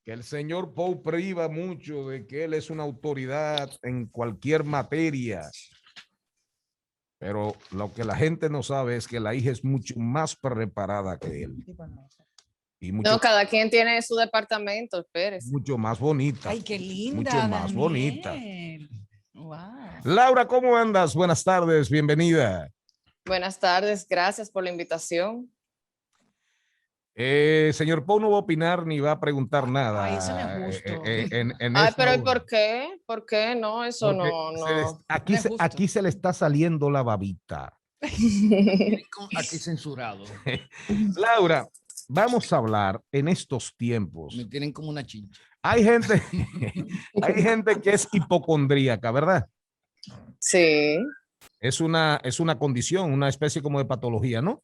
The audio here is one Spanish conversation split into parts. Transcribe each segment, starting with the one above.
que el señor Poe priva mucho de que él es una autoridad en cualquier materia. Pero lo que la gente no sabe es que la hija es mucho más preparada que él. Y mucho, no, cada quien tiene su departamento, espérese. mucho más bonita. Ay, qué linda, mucho más Daniel. bonita. Wow. Laura, ¿cómo andas? Buenas tardes, bienvenida. Buenas tardes, gracias por la invitación. Señor Poe no va a opinar ni va a preguntar nada. Ay, eso no es justo. Ay, esta pero ¿y hora. por qué? ¿Por qué? No, eso Porque no. aquí, No es justo. aquí se le está saliendo la babita. Aquí censurado. Laura, vamos a hablar en estos tiempos. Me tienen como una chincha. Hay gente que es hipocondríaca, ¿verdad? Sí. Es una condición, una especie como de patología, ¿no?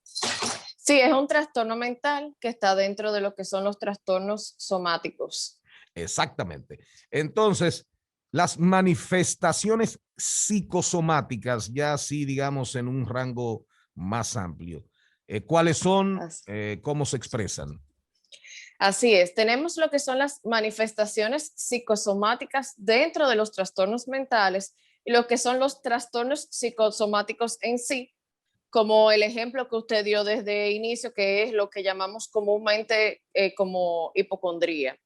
Sí, es un trastorno mental que está dentro de lo que son los trastornos somáticos. Exactamente. Entonces, las manifestaciones psicosomáticas, ya así digamos en un rango más amplio, ¿cuáles son? ¿Cómo se expresan? Así es, tenemos lo que son las manifestaciones psicosomáticas dentro de los trastornos mentales y lo que son los trastornos psicosomáticos en sí, como el ejemplo que usted dio desde el inicio, que es lo que llamamos comúnmente como hipocondría.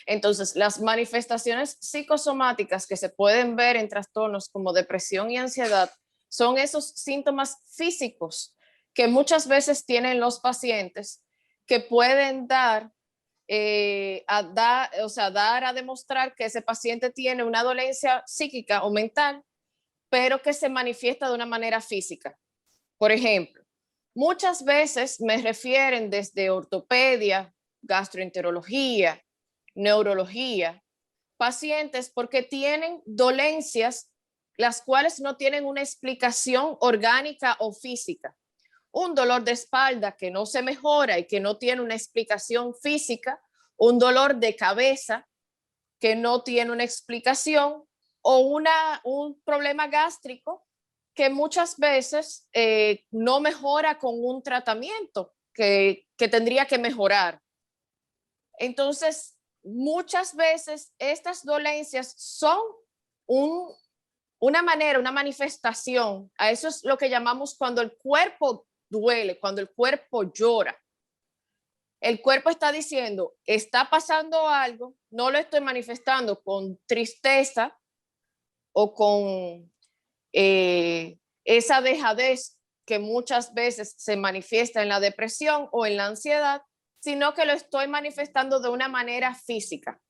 Entonces, las manifestaciones psicosomáticas que se pueden ver en trastornos como depresión y ansiedad son esos síntomas físicos que muchas veces tienen los pacientes que pueden dar a demostrar que ese paciente tiene una dolencia psíquica o mental, pero que se manifiesta de una manera física. Por ejemplo, muchas veces me refieren desde ortopedia, gastroenterología, neurología, pacientes porque tienen dolencias las cuales no tienen una explicación orgánica o física. Un dolor de espalda que no se mejora y que no tiene una explicación física, un dolor de cabeza que no tiene una explicación o un problema gástrico que muchas veces no mejora con un tratamiento que tendría que mejorar. Entonces, muchas veces estas dolencias son una manera, una manifestación. A eso es lo que llamamos cuando el cuerpo duele, cuando el cuerpo llora. El cuerpo está diciendo, está pasando algo, no lo estoy manifestando con tristeza o con esa dejadez que muchas veces se manifiesta en la depresión o en la ansiedad, sino que lo estoy manifestando de una manera física.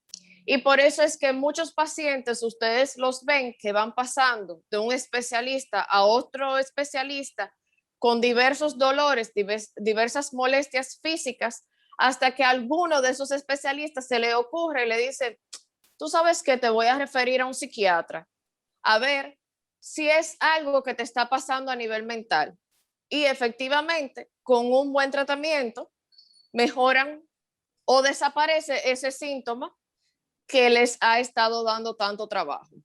Y por eso es que muchos pacientes, ustedes los ven que van pasando de un especialista a otro especialista con diversos dolores, diversas molestias físicas, hasta que a alguno de esos especialistas se le ocurre y le dice, tú sabes que te voy a referir a un psiquiatra, a ver si es algo que te está pasando a nivel mental. Y efectivamente, con un buen tratamiento, mejoran o desaparece ese síntoma que les ha estado dando tanto trabajo.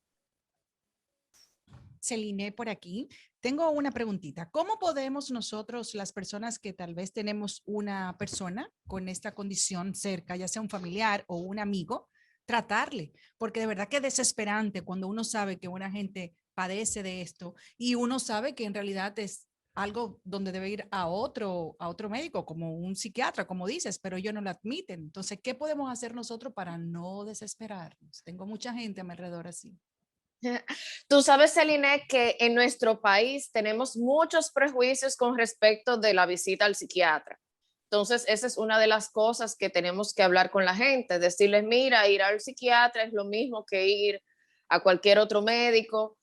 Celine, por aquí. Tengo una preguntita. ¿Cómo podemos nosotros, las personas que tal vez tenemos una persona con esta condición cerca, ya sea un familiar o un amigo, tratarle? Porque de verdad que es desesperante cuando uno sabe que una gente padece de esto y uno sabe que en realidad es algo donde debe ir a otro médico, como un psiquiatra, como dices, pero ellos no lo admiten. Entonces, ¿qué podemos hacer nosotros para no desesperarnos? Tengo mucha gente a mi alrededor así. Tú sabes, Celine, que en nuestro país tenemos muchos prejuicios con respecto de la visita al psiquiatra. Entonces, esa es una de las cosas que tenemos que hablar con la gente, decirles, mira, ir al psiquiatra es lo mismo que ir a cualquier otro médico.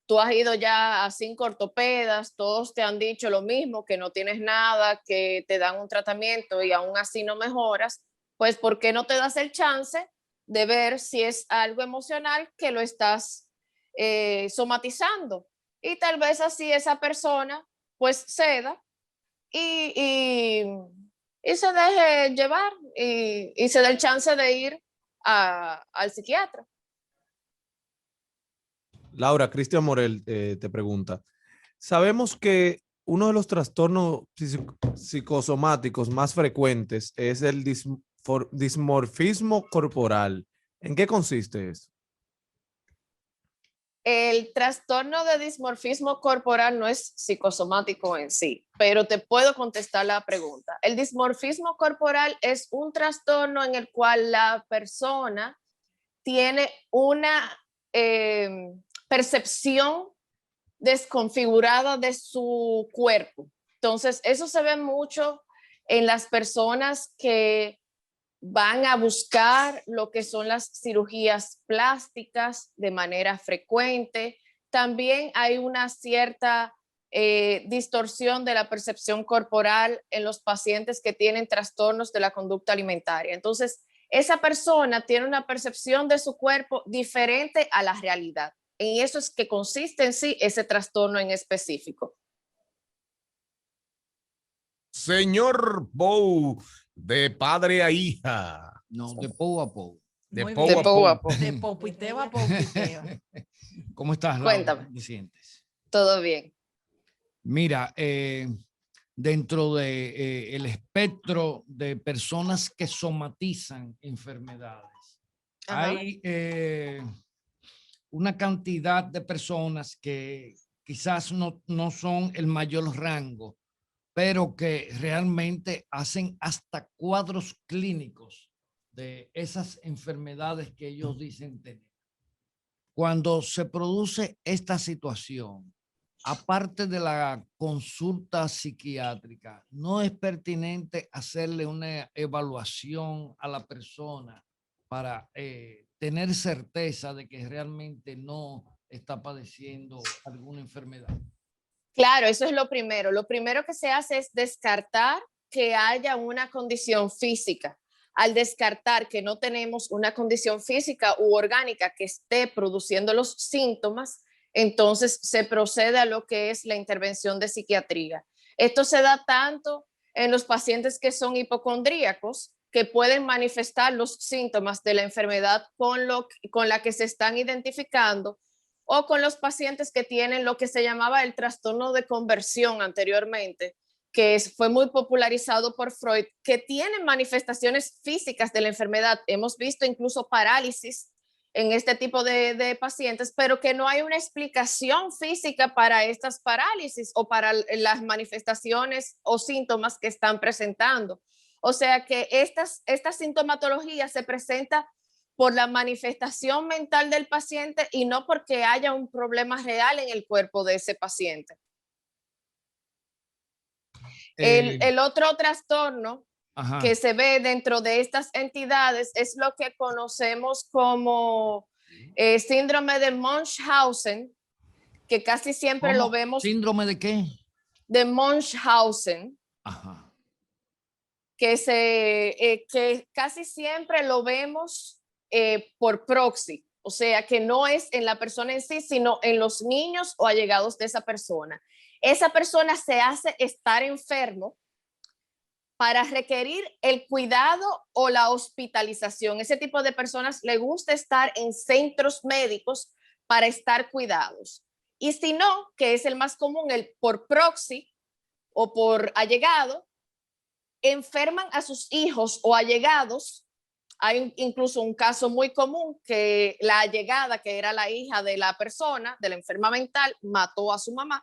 Tú has ido ya a 5 ortopedas, todos te han dicho lo mismo, que no tienes nada, que te dan un tratamiento y aún así no mejoras. Pues, ¿por qué no te das el chance de ver si es algo emocional que lo estás somatizando? Y tal vez así esa persona pues ceda y se deje llevar y se dé el chance de ir al psiquiatra. Laura, Cristian Morel te pregunta. Sabemos que uno de los trastornos psicosomáticos más frecuentes es el dismorfismo corporal. ¿En qué consiste eso? El trastorno de dismorfismo corporal no es psicosomático en sí, pero te puedo contestar la pregunta. El dismorfismo corporal es un trastorno en el cual la persona tiene una percepción desconfigurada de su cuerpo. Entonces, eso se ve mucho en las personas que van a buscar lo que son las cirugías plásticas de manera frecuente. También hay una cierta distorsión de la percepción corporal en los pacientes que tienen trastornos de la conducta alimentaria. Entonces, esa persona tiene una percepción de su cuerpo diferente a la realidad. En eso es que consiste en sí ese trastorno en específico. Señor Bow, de padre a hija. No, de poco a poco. De Muy poco bien. a poco. De popiteo a popiteo. ¿Cómo estás, Laura? Cuéntame. ¿Cómo te sientes? Todo bien. Mira, dentro de el espectro de personas que somatizan enfermedades, Ajá. hay una cantidad de personas que quizás no son el mayor rango, pero que realmente hacen hasta cuadros clínicos de esas enfermedades que ellos dicen tener. Cuando se produce esta situación, aparte de la consulta psiquiátrica, ¿no es pertinente hacerle una evaluación a la persona para tener certeza de que realmente no está padeciendo alguna enfermedad? Claro, eso es lo primero. Lo primero que se hace es descartar que haya una condición física. Al descartar que no tenemos una condición física u orgánica que esté produciendo los síntomas, entonces se procede a lo que es la intervención de psiquiatría. Esto se da tanto en los pacientes que son hipocondríacos, que pueden manifestar los síntomas de la enfermedad con la que se están identificando, o con los pacientes que tienen lo que se llamaba el trastorno de conversión anteriormente, que fue muy popularizado por Freud, que tienen manifestaciones físicas de la enfermedad. Hemos visto incluso parálisis en este tipo de pacientes, pero que no hay una explicación física para estas parálisis o para las manifestaciones o síntomas que están presentando. O sea que esta sintomatología se presenta por la manifestación mental del paciente y no porque haya un problema real en el cuerpo de ese paciente. El otro trastorno Ajá. que se ve dentro de estas entidades es lo que conocemos como síndrome de Munchausen, que casi siempre ¿Cómo? lo vemos. ¿Síndrome de qué? De Munchausen, Ajá. que casi siempre lo vemos por proxy, o sea, que no es en la persona en sí, sino en los niños o allegados de esa persona. Esa persona se hace estar enfermo para requerir el cuidado o la hospitalización. Ese tipo de personas le gusta estar en centros médicos para estar cuidados. Y si no, que es el más común, el por proxy o por allegado, enferman a sus hijos o allegados. Hay incluso un caso muy común que la allegada, que era la hija de la persona, de la enferma mental, mató a su mamá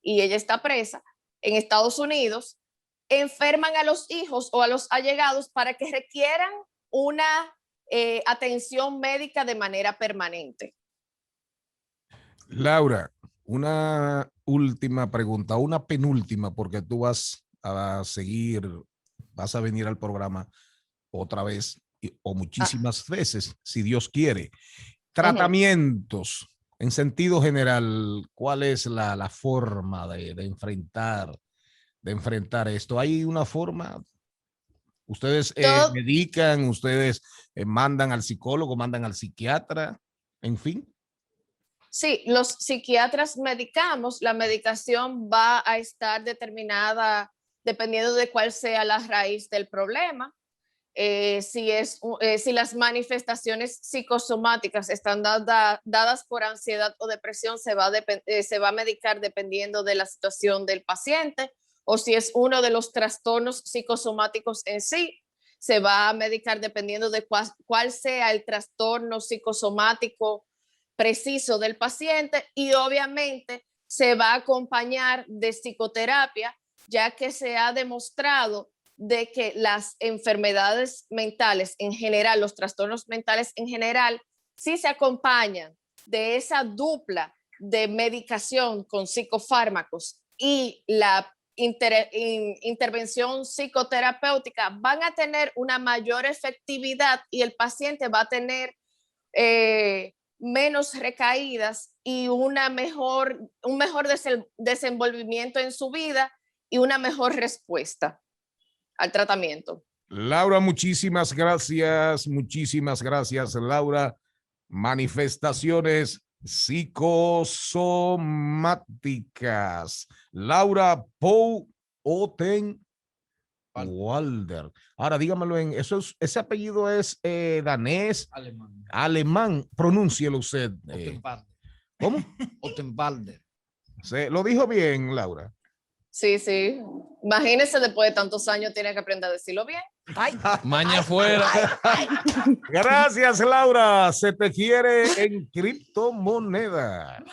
y ella está presa en Estados Unidos. Enferman a los hijos o a los allegados para que requieran una atención médica de manera permanente. Laura, una última pregunta, una penúltima, porque tú vas a seguir, vas a venir al programa otra vez o muchísimas veces, si Dios quiere. Tratamientos, en sentido general, ¿cuál es la forma de enfrentar esto? ¿Hay una forma? ¿Ustedes medican, ustedes mandan al psicólogo, mandan al psiquiatra, en fin? Sí, los psiquiatras medicamos, la medicación va a estar determinada dependiendo de cuál sea la raíz del problema. Si las manifestaciones psicosomáticas están dadas por ansiedad o depresión, se va a medicar dependiendo de la situación del paciente, o si es uno de los trastornos psicosomáticos en sí, se va a medicar dependiendo de cuál sea el trastorno psicosomático preciso del paciente y obviamente se va a acompañar de psicoterapia, ya que se ha demostrado de que las enfermedades mentales en general, los trastornos mentales en general, sí se acompañan de esa dupla de medicación con psicofármacos y la intervención psicoterapéutica, van a tener una mayor efectividad y el paciente va a tener menos recaídas y un mejor desenvolvimiento en su vida y una mejor respuesta al tratamiento. Laura, muchísimas gracias, Laura. Manifestaciones psicosomáticas. Laura Oten Walder. Ahora dígamelo ese apellido es danés, alemán. Pronúncielo usted. ¿Cómo? Ottenwalder. ¿Lo dijo bien, Laura? Sí, sí. Imagínese, después de tantos años tiene que aprender a decirlo bien. Ay, Maña afuera. Gracias, Laura. Se te quiere en criptomoneda.